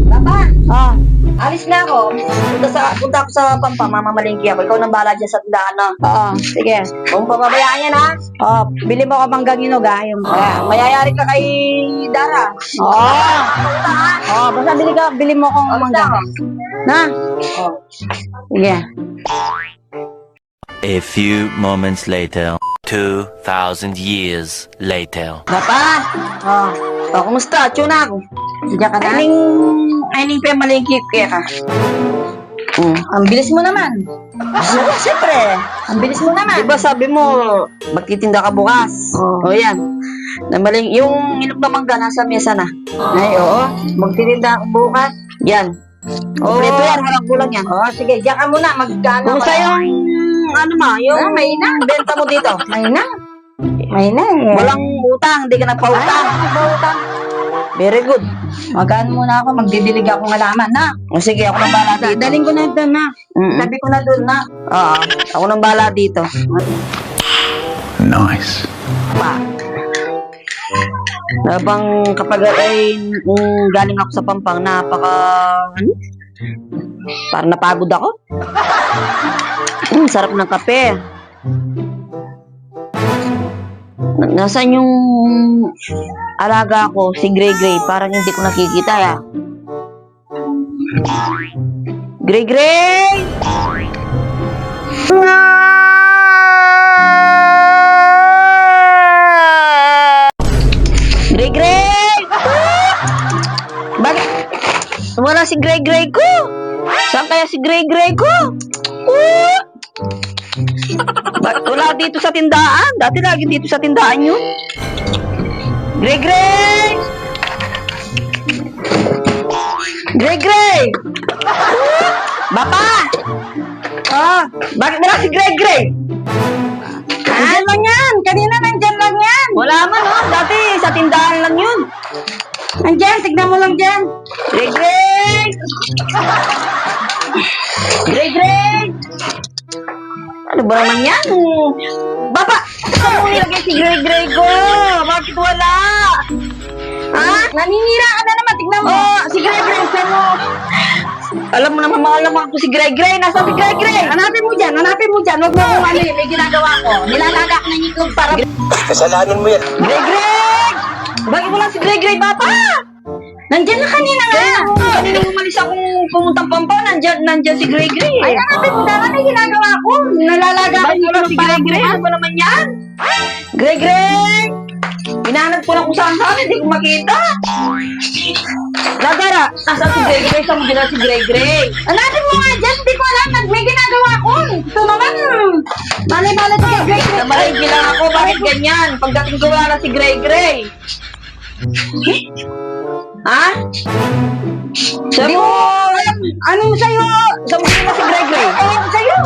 Papa, Ah, alis na ako. Punta ako sa Pampa, mamamalingki ako. Ikaw nang bahala dyan sa tindahan, no? oo. Sige. Kung pababayaan yan, ha? Oh, bili mo ka manggang hinog ha. Yung, Mayayari ka kay Dara. Oo. Oh, basta bili mo kong manggang. Na? Oh. Sige. A few moments later, 2,000 years later. Papa! Oh, Oh, kumusta? Tuna ako. diyan ka na? Aining pa malingki kaya ka. Ang bilis mo naman. Siyempre. Ang bilis mo naman. Diba sabi mo, magtitinda ka bukas? Oo. O yan. Namaling, yung inog na mangga nasa mesa na. Ay, oo. Magtitinda ako bukas. Yan. Kompleto yan, walang kulang yan. Oh, sige, diyan ka muna. Magkano Kumusta yung, ano ma, yung may na. benta mo dito? May na. May na eh. Walang utang, hindi ka nagpautang. Utang. Very good. Magkano muna ako? Magdidilig ako ng alaman na. O sige, ako nang bahala dito. Daling ko na doon na. Mm-mm. Sabi ko na doon na. Oo, ako nang bahala dito. Nice. Pa. Habang kapag ay galing ako sa Pampang, parang napagod ako. Sarap ng kape. Nasaan yung alaga ko, si Gray Gray? Parang hindi ko nakikita ya. Gray Gray! Gray Gray! Bakit? Wala si Gray Gray ko! Saan kaya si Gray Gray ko? Bakit wala dito sa tindahan? Dati lagi dito sa tindahan yun. Gray Gray! Gray Gray! Bapa! Bakit wala si Gray Gray? Nandyan lang yan. Kanina nandyan lang yan. Wala man, oh. Dati sa tindahan lang yun. Nandyan, tignan mo lang dyan. Gray Gray! Gray Gray! Ano ba naman yan? Baba! Saan mo nilagay si Gray Gray ko? Bakit wala? Ha? Naninira ka na naman. Tignan mo. Oh, si Gray Gray, saan mo? Alam mo naman, mahal naman ako si Gray Gray. Nasaan si Gray Gray? Hanapin mo dyan. Hanapin mo dyan. Huwag mo kung ano may ginagawa ko. Nilalaga ko ng itlog para... Kasalanan mo yan. Gray Gray! Bakit wala si Gray Gray, Papa? Nandyan na kanina nga. Kanina umalis akong pumuntang Pampaw, nandyan si Gray Gray. Ay, hanapin mo dyan. May ginagawa ko. Nalalaga ko Bakit ng wala itlog si para... Gray Gray? Ano ba naman yan? Gray Gray! Hinanap ko lang kung saan hindi ko makita. Ladara, nasaan si Gray Gray? Saan mo dinala si Gray Gray? Hanapin mo nga dyan. Hindi ko alam. May ginagawa ko. Ito naman. Bale-bale ito kay Greg. Namalagi lang ako, bakit ganyan? Pagdating ko wala na si Gray Gray. Ha? Sabi mo, Anong sa'yo? saan mo dinala si Gray Gray? Ewan ko sa'yo.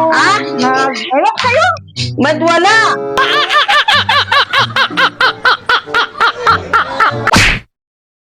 Ha? Ewan ko sa'yo. Ba't wala?